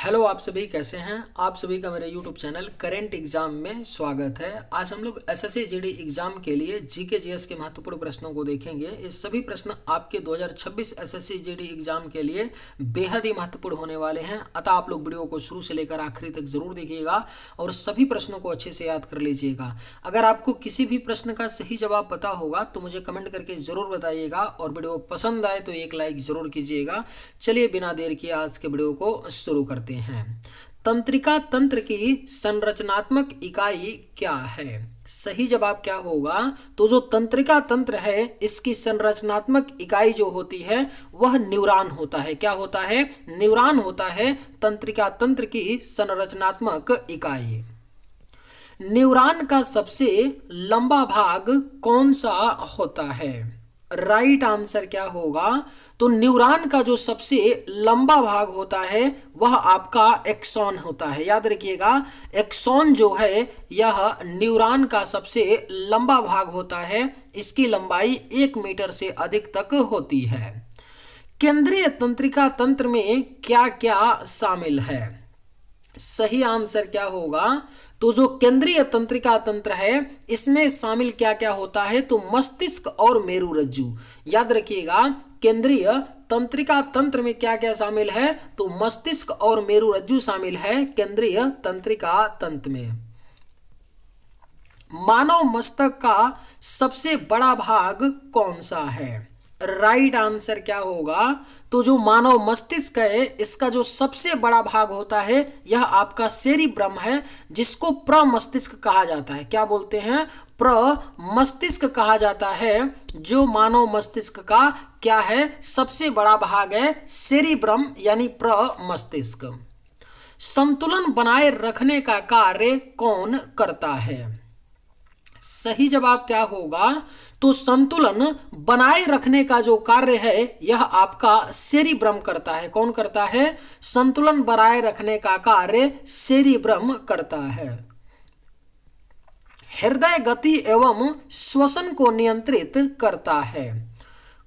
Hello, आप सभी कैसे हैं। आप सभी का मेरे यूट्यूब चैनल करेंट एग्जाम में स्वागत है। आज हम लोग एसएससी जीडी एग्जाम के लिए जीके जीएस के महत्वपूर्ण प्रश्नों को देखेंगे। ये सभी प्रश्न आपके 2026 एसएससी जीडी एग्जाम के लिए बेहद ही महत्वपूर्ण होने वाले हैं। अतः आप लोग वीडियो को शुरू से लेकर आखिरी तक जरूर देखिएगा और सभी प्रश्नों को अच्छे से याद कर लीजिएगा। अगर आपको किसी भी प्रश्न का सही जवाब पता होगा तो मुझे कमेंट करके जरूर बताइएगा और वीडियो पसंद आए तो एक लाइक जरूर कीजिएगा। चलिए बिना देर किए आज के वीडियो को शुरू करते हैं। तंत्रिका तंत्र की संरचनात्मक इकाई क्या है? सही जवाब क्या होगा? तो जो तंत्रिका तंत्र है इसकी संरचनात्मक इकाई जो होती है वह न्यूरॉन होता है। क्या होता है? न्यूरॉन होता है तंत्रिका तंत्र की संरचनात्मक इकाई। न्यूरॉन का सबसे लंबा भाग कौन सा होता है? राइट आंसर क्या होगा? तो न्यूरॉन का जो सबसे लंबा भाग होता है वह आपका एक्सॉन होता है। याद रखिएगा, एक्सॉन जो है यह न्यूरॉन का सबसे लंबा भाग होता है। इसकी लंबाई 1 मीटर से अधिक तक होती है। केंद्रीय तंत्रिका तंत्र में क्या क्या शामिल है? सही आंसर क्या होगा? तो जो केंद्रीय तंत्रिका तंत्र है इसमें शामिल क्या क्या होता है? तो मस्तिष्क और मेरुरज्जु। याद रखिएगा, केंद्रीय तंत्रिका तंत्र में क्या क्या शामिल है? तो मस्तिष्क और मेरुरज्जु शामिल है केंद्रीय तंत्रिका तंत्र में। मानव मस्तक का सबसे बड़ा भाग कौन सा है? राइट आंसर क्या होगा? तो जो मानव मस्तिष्क है इसका जो सबसे बड़ा भाग होता है यह आपका सेरिब्रम है, जिसको प्रमस्तिष्क कहा जाता है। क्या बोलते हैं? प्रमस्तिष्क कहा जाता है। जो मानव मस्तिष्क का क्या है? सबसे बड़ा भाग है सेरिब्रम यानी प्रमस्तिष्क। संतुलन बनाए रखने का कार्य कौन करता है? सही जवाब क्या होगा? तो संतुलन बनाए रखने का जो कार्य है यह आपका सेरिब्रम करता है। कौन करता है? संतुलन बनाए रखने का कार्य सेरिब्रम करता है। हृदय गति एवं श्वसन को नियंत्रित करता है।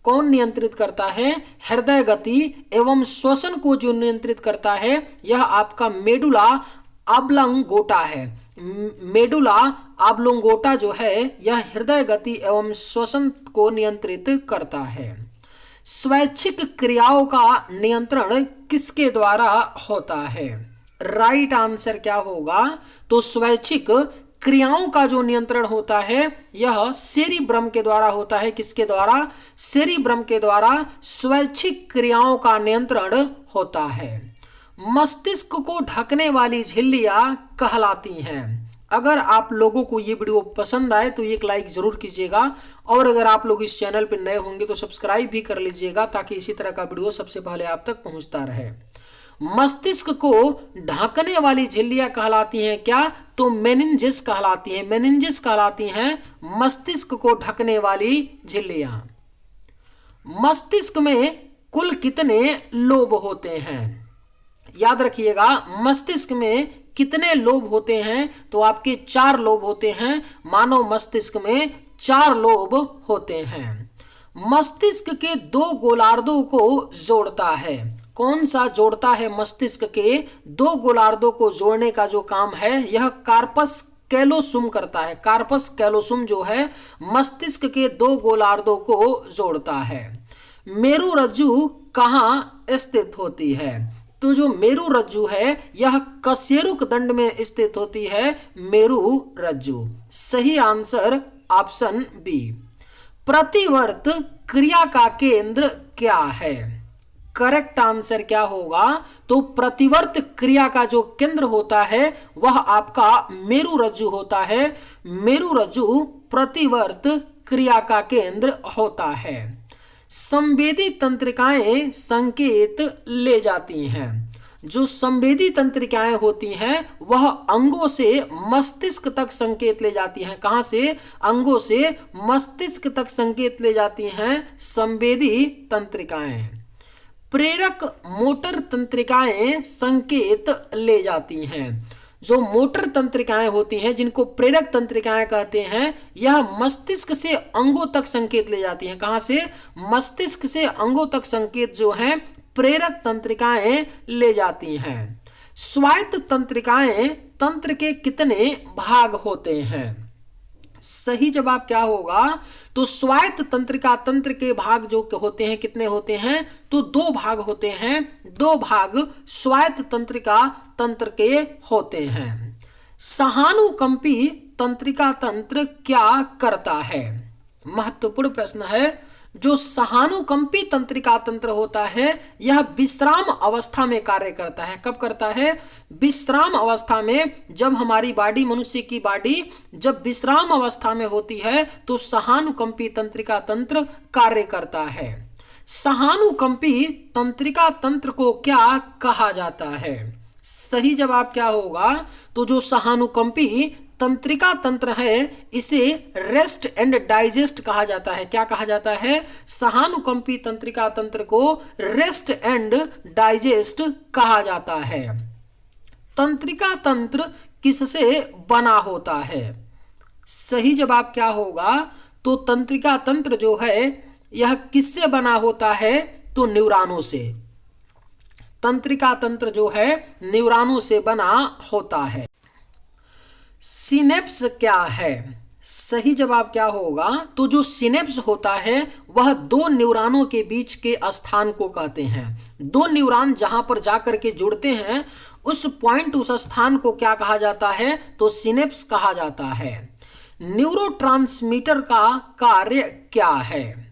कौन नियंत्रित करता है? हृदय गति एवं श्वसन को जो नियंत्रित करता है यह आपका मेडुला ऑब्लोंगेटा है। मेडुला ऑब्लोंगेटा जो है यह हृदय गति एवं श्वसन को नियंत्रित करता है। स्वैच्छिक क्रियाओं का नियंत्रण किसके द्वारा होता है? राइट आंसर क्या होगा? तो स्वैच्छिक क्रियाओं का जो नियंत्रण होता है यह सेरिब्रम के द्वारा होता है। किसके द्वारा? सेरिब्रम के द्वारा स्वैच्छिक क्रियाओं का नियंत्रण होता है। मस्तिष्क को ढकने वाली झिल्लियां कहलाती हैं। अगर आप लोगों को ये वीडियो पसंद आए तो एक लाइक जरूर कीजिएगा और अगर आप लोग इस चैनल पर नए होंगे तो सब्सक्राइब भी कर लीजिएगा ताकि इसी तरह का वीडियो सबसे पहले आप तक पहुंचता रहे। मस्तिष्क को ढकने वाली झिल्लियां कहलाती हैं क्या? तो मेनिंजेस कहलाती हैं। मेनिंजेस कहलाती हैं मस्तिष्क को ढकने वाली झिल्लियां। मस्तिष्क में कुल कितने लोब होते हैं? याद रखिएगा, मस्तिष्क में कितने लोब होते हैं? तो आपके 4 लोब होते हैं। मानव मस्तिष्क में 4 लोब होते हैं। मस्तिष्क के 2 गोलार्धों को जोड़ता है। कौन सा जोड़ता है? मस्तिष्क के 2 गोलार्धों को जोड़ने का जो काम है यह कार्पस कैलोसुम करता है। कार्पस कैलोसुम जो है मस्तिष्क के 2 गोलार्धों को जोड़ता है। मेरुरज्जु कहाँ स्थित होती है? तो जो मेरुरज्जु है यह कशेरुक दंड में स्थित होती है। मेरुरज्जु। सही आंसर ऑप्शन बी। प्रतिवर्त क्रिया का केंद्र क्या है? करेक्ट आंसर क्या होगा? तो प्रतिवर्त क्रिया का जो केंद्र होता है वह आपका मेरुरज्जु होता है। मेरुरज्जु प्रतिवर्त क्रिया का केंद्र होता है। संवेदी तंत्रिकाएं संकेत ले जाती हैं। जो संवेदी तंत्रिकाएं होती हैं वह अंगों से मस्तिष्क तक संकेत ले जाती हैं। कहां से? अंगों से मस्तिष्क तक संकेत ले जाती हैं संवेदी तंत्रिकाएं। प्रेरक मोटर तंत्रिकाएं संकेत ले जाती हैं। जो मोटर तंत्रिकाएं होती हैं जिनको प्रेरक तंत्रिकाएं कहते हैं यह मस्तिष्क से अंगों तक संकेत ले जाती हैं। कहां से? मस्तिष्क से अंगों तक संकेत जो है प्रेरक तंत्रिकाएं ले जाती हैं। स्वायत्त तंत्रिकाएं तंत्र के कितने भाग होते हैं? सही जवाब क्या होगा? तो स्वायत्त तंत्रिका तंत्र के भाग जो होते हैं कितने होते हैं? तो 2 भाग होते हैं। 2 भाग स्वायत्त तंत्रिका तंत्र के होते हैं। सहानुकंपी तंत्रिका तंत्र क्या करता है? महत्वपूर्ण प्रश्न है। जो सहानुकंपी तंत्रिका तंत्र होता है यह विश्राम अवस्था में कार्य करता है। कब करता है? विश्राम अवस्था में। जब हमारी बॉडी, मनुष्य की बॉडी जब विश्राम अवस्था में होती है तो सहानुकंपी तंत्रिका तंत्र कार्य करता है। सहानुकंपी तंत्रिका तंत्र को क्या कहा जाता है? सही जवाब क्या होगा? तो जो सहानुकंपी तंत्रिका तंत्र है इसे रेस्ट एंड डाइजेस्ट कहा जाता है। क्या कहा जाता है? सहानुकंपी तंत्रिका तंत्र को रेस्ट एंड डाइजेस्ट कहा जाता है। तंत्रिका तंत्र किससे बना होता है? सही जवाब क्या होगा? तो तंत्रिका तंत्र जो है यह किससे बना होता है? तो न्यूरॉनों से। तंत्रिका तंत्र जो है न्यूरॉनों से बना होता है। सिनेप्स क्या है? सही जवाब क्या होगा? तो जो सिनेप्स होता है वह 2 न्यूरॉनों के बीच के स्थान को कहते हैं। 2 न्यूरॉन जहां पर जाकर के जुड़ते हैं उस पॉइंट, उस स्थान को क्या कहा जाता है? तो सिनेप्स कहा जाता है। न्यूरोट्रांसमीटर का कार्य क्या है?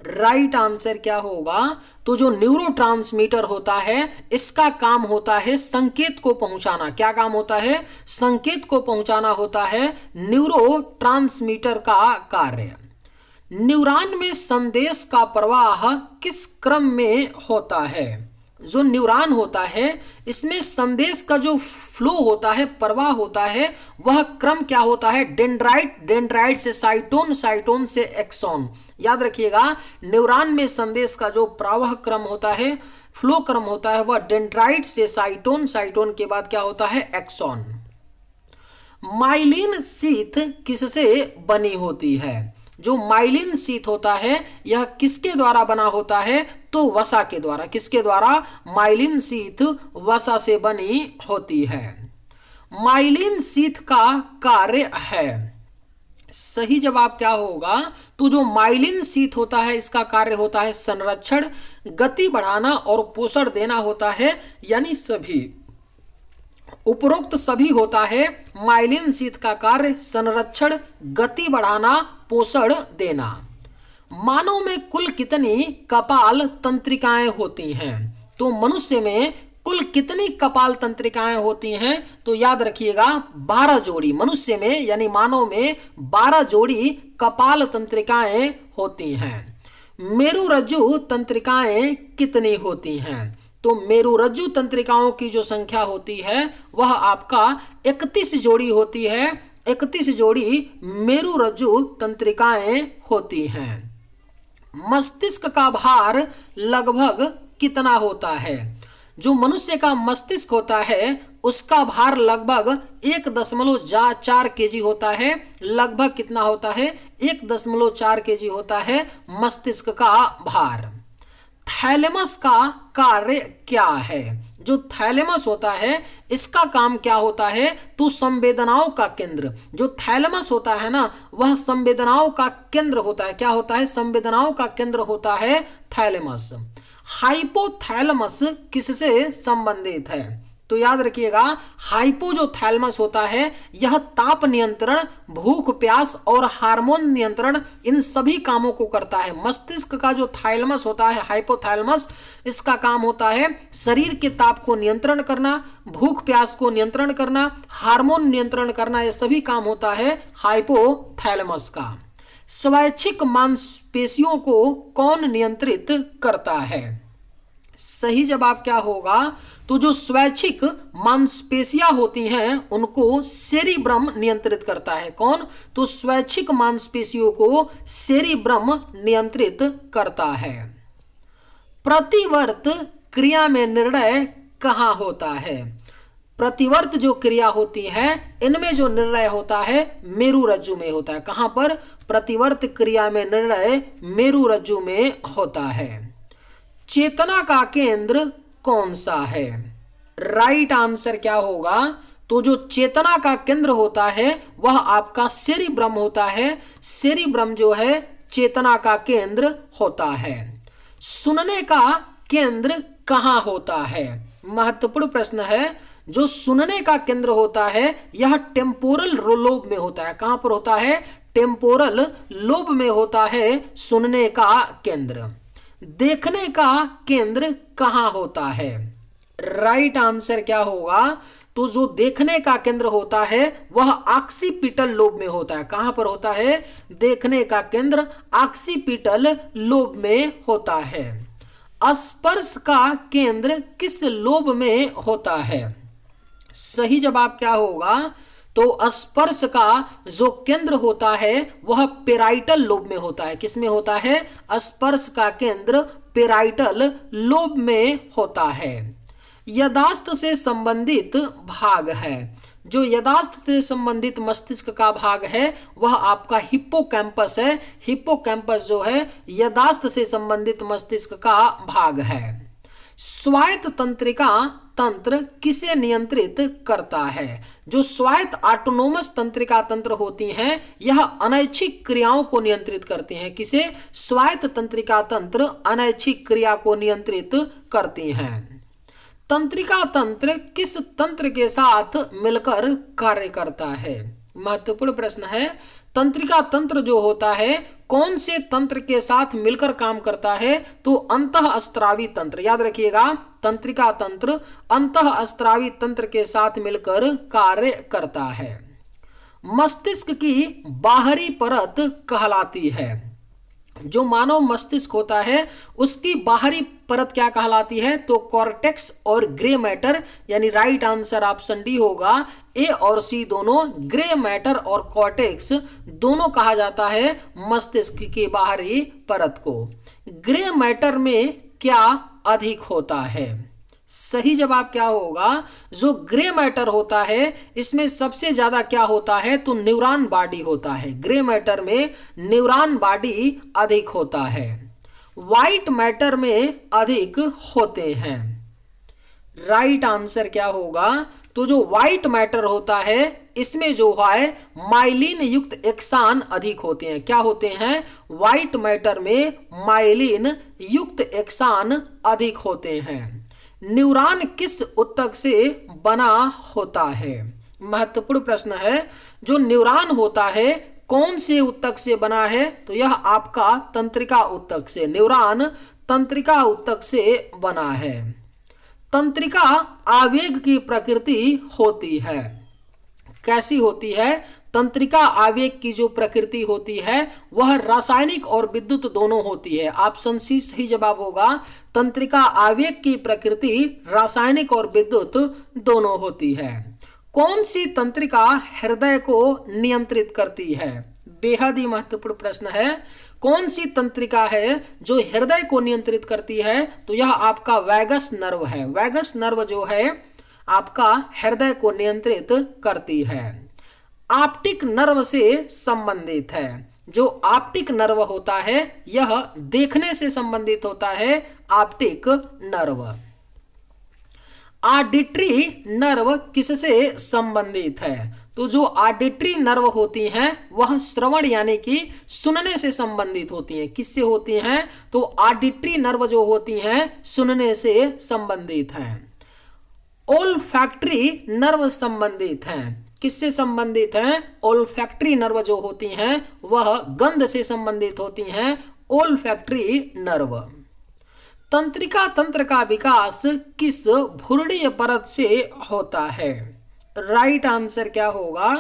राइट आंसर क्या होगा? तो जो न्यूरोट्रांसमीटर होता है इसका काम होता है संकेत को पहुंचाना। क्या काम होता है? संकेत को पहुंचाना होता है न्यूरोट्रांसमीटर का कार्य। न्यूरॉन में संदेश का प्रवाह किस क्रम में होता है? जो न्यूरॉन होता है इसमें संदेश का जो फ्लो होता है, प्रवाह होता है, वह क्रम क्या होता है? डेंड्राइट, डेंड्राइट से साइटोन, साइटोन से एक्सॉन। याद रखिएगा, न्यूरॉन में संदेश का जो प्रवाह क्रम होता है, फ्लो क्रम होता है, वह डेंड्राइट से साइटोन, साइटोन के बाद क्या होता है? एक्सॉन। माइलिन शीथ किससे बनी होती है? जो माइलिन शीथ होता है यह किसके द्वारा बना होता है? तो वसा के द्वारा। किसके द्वारा? माइलिन शीथ वसा से बनी होती है। माइलिन शीथ का कार्य है। सही जवाब क्या होगा? तो जो माइलिन शीथ होता है इसका कार्य होता है संरक्षण, गति बढ़ाना और पोषण देना होता है। यानी सभी उपरोक्त सभी होता है। माइलिन शीथ का कार्य संरक्षण, गति बढ़ाना, पोषण देना। मानव में कुल कितनी कपाल तंत्रिकाएं होती हैं? तो मनुष्य में कुल कितनी कपाल तंत्रिकाएं होती हैं? तो याद रखिएगा 12 जोड़ी। मनुष्य में यानी मानव में 12 जोड़ी कपाल तंत्रिकाएं होती हैं। मेरुरज्जु तंत्रिकाएं कितनी होती हैं? तो मेरुरज्जु तंत्रिकाओं की जो संख्या होती है वह आपका 31 जोड़ी होती है। 31 जोड़ी मेरुरज्जु तंत्रिकाएं होती हैं। मस्तिष्क का भार लगभग कितना होता है? जो मनुष्य का मस्तिष्क होता है उसका भार लगभग 1.4 kg होता है। लगभग कितना होता है? 1.4 kg होता है मस्तिष्क का भार। थैलेमस का कार्य क्या है? जो थैलेमस होता है इसका काम क्या होता है? तो संवेदनाओं का केंद्र। जो थैलेमस होता है ना वह संवेदनाओं का केंद्र होता है। क्या होता है? संवेदनाओं का केंद्र होता है थैलेमस। हाइपोथैलेमस किससे संबंधित है? तो याद रखिएगा, हाइपो जो थैलेमस होता है यह ताप नियंत्रण, भूख प्यास और हार्मोन नियंत्रण इन सभी कामों को करता है। मस्तिष्क का जो थैलेमस होता है हाइपोथैलेमस, इसका काम होता है शरीर के ताप को नियंत्रण करना, भूख प्यास को नियंत्रण करना, हार्मोन नियंत्रण करना। यह सभी काम होता है हाइपोथैलेमस का। स्वैच्छिक मांसपेशियों को कौन नियंत्रित करता है? सही जवाब क्या होगा? तो जो स्वैच्छिक मांसपेशियां होती हैं उनको सेरिब्रम नियंत्रित करता है। कौन? तो स्वैच्छिक मांसपेशियों को सेरिब्रम नियंत्रित करता है। प्रतिवर्त क्रिया में निर्णय कहाँ होता है? प्रतिवर्त जो क्रिया होती है इनमें जो निर्णय होता है मेरुरज्जु में होता है। कहाँ पर? प्रतिवर्त क्रिया में निर्णय मेरुरज्जु में होता है। चेतना का केंद्र कौन सा है? राइट आंसर क्या होगा? तो जो चेतना का केंद्र होता है वह आपका सेरिब्रम होता है। सेरिब्रम जो है चेतना का केंद्र होता है। सुनने का केंद्र कहाँ होता है? महत्वपूर्ण प्रश्न है। जो सुनने का केंद्र होता है यह टेम्पोरल लोब में होता है। कहाँ पर होता है? टेम्पोरल लोब में होता है सुनने का केंद्र। देखने का केंद्र कहाँ होता है? राइट आंसर क्या होगा? तो जो देखने का केंद्र होता है वह ऑक्सीपिटल लोब में होता है। कहां पर होता है? देखने का केंद्र ऑक्सीपिटल लोब में होता है। स्पर्श का केंद्र किस लोब में होता है? सही जवाब क्या होगा? तो स्पर्श का जो केंद्र होता है वह पेराइटल लोब में होता है। किस में होता है? स्पर्श का केंद्र पेराइटल लोब में होता है। यादाश्त से संबंधित भाग है। जो यादाश्त से संबंधित मस्तिष्क का भाग है वह आपका हिप्पोकैम्पस है। हिप्पोकैम्पस जो है यादाश्त से संबंधित मस्तिष्क का भाग है। स्वायत्त तंत्रिका तंत्र किसे नियंत्रित करता है? जो स्वायत्त ऑटोनोमस तंत्रिका तंत्र होती हैं यह अनैच्छिक क्रियाओं को नियंत्रित करती हैं। किसे? स्वायत्त तंत्रिका तंत्र अनैच्छिक क्रिया को नियंत्रित करती हैं। तंत्रिका तंत्र किस तंत्र के साथ मिलकर कार्य करता है? महत्वपूर्ण प्रश्न है। तंत्रिका तंत्र जो होता है कौन से तंत्र के साथ मिलकर काम करता है? तो अंतःस्त्रावी तंत्र। याद रखिएगा, तंत्रिका तंत्र अंतःस्त्रावी तंत्र के साथ मिलकर कार्य करता है। मस्तिष्क की बाहरी परत कहलाती है। जो मानव मस्तिष्क होता है उसकी बाहरी परत क्या कहलाती है? तो कॉर्टेक्स और ग्रे मैटर, यानी राइट आंसर ऑप्शन डी होगा। ए और सी दोनों, ग्रे मैटर और कॉर्टेक्स दोनों कहा जाता है मस्तिष्क की बाहरी परत को। ग्रे मैटर में क्या अधिक होता है? सही जवाब क्या होगा? जो ग्रे मैटर होता है इसमें सबसे ज्यादा क्या होता है? तो न्यूरॉन बॉडी होता है। ग्रे मैटर में न्यूरॉन बॉडी अधिक होता है। व्हाइट मैटर में अधिक होते हैं। राइट आंसर क्या होगा? तो जो व्हाइट मैटर होता है इसमें जो है माइलिन युक्त एक्सान अधिक होते हैं। क्या होते हैं? व्हाइट मैटर में माइलिन युक्त एक्सान अधिक होते हैं। न्यूरॉन किस ऊतक से बना होता है? महत्वपूर्ण प्रश्न है। जो न्यूरॉन होता है कौन से ऊतक से बना है? तो यह आपका तंत्रिका ऊतक से। न्यूरॉन तंत्रिका ऊतक से बना है। तंत्रिका आवेग की प्रकृति होती है। कैसी होती है? तंत्रिका आवेग की जो प्रकृति होती है वह रासायनिक और विद्युत दोनों होती है। ऑप्शन सी सही जवाब होगा। तंत्रिका आवेग की प्रकृति रासायनिक और विद्युत दोनों होती है। कौन सी तंत्रिका हृदय को नियंत्रित करती है? बेहद ही महत्वपूर्ण प्रश्न है। कौन सी तंत्रिका है जो हृदय को नियंत्रित करती है? तो यह आपका वैगस नर्व है। वैगस नर्व जो है आपका हृदय को नियंत्रित करती है। ऑप्टिक नर्व से संबंधित है। जो ऑप्टिक नर्व होता है यह देखने से संबंधित होता है। Optic nerve. ऑडिटरी नर्व किससे संबंधित है? तो जो ऑडिटरी नर्व होती हैं वह श्रवण यानी कि सुनने से संबंधित होती हैं। किससे होती हैं? तो ऑडिटरी नर्व जो होती हैं सुनने से संबंधित हैं। ओल्फैक्टरी नर्व संबंधित हैं। किससे संबंधित हैं? ओल्फैक्टरी नर्व जो होती हैं वह गंध से संबंधित होती हैं। Olfactory nerve. तंत्रिका तंत्र का विकास किस भुरुडीय परत से होता है? राइट आंसर क्या होगा?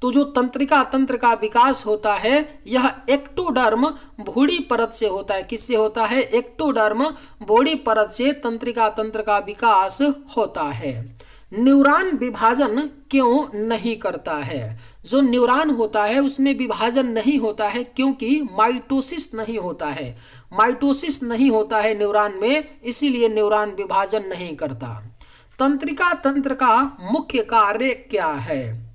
तो जो तंत्रिका तंत्र का विकास होता है यह एक्टोडर्म भूड़ी परत से होता है। किससे होता है? एक्टोडर्म भूड़ी परत से तंत्रिका तंत्र का विकास होता है। न्यूरॉन विभाजन क्यों नहीं करता है? जो न्यूरॉन होता है उसमें विभाजन नहीं होता है क्योंकि माइटोसिस नहीं होता है। माइटोसिस नहीं होता है न्यूरॉन में, इसीलिए न्यूरॉन विभाजन नहीं करता। तंत्रिका तंत्र का मुख्य कार्य क्या है?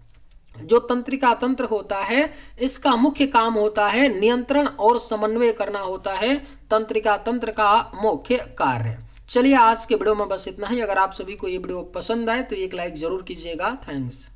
जो तंत्रिका तंत्र होता है इसका मुख्य काम होता है नियंत्रण और समन्वय करना होता है। तंत्रिका तंत्र का मुख्य कार्य चलिए आज के वीडियो में बस इतना ही। अगर आप सभी को ये वीडियो पसंद आए तो एक लाइक जरूर कीजिएगा। थैंक्स।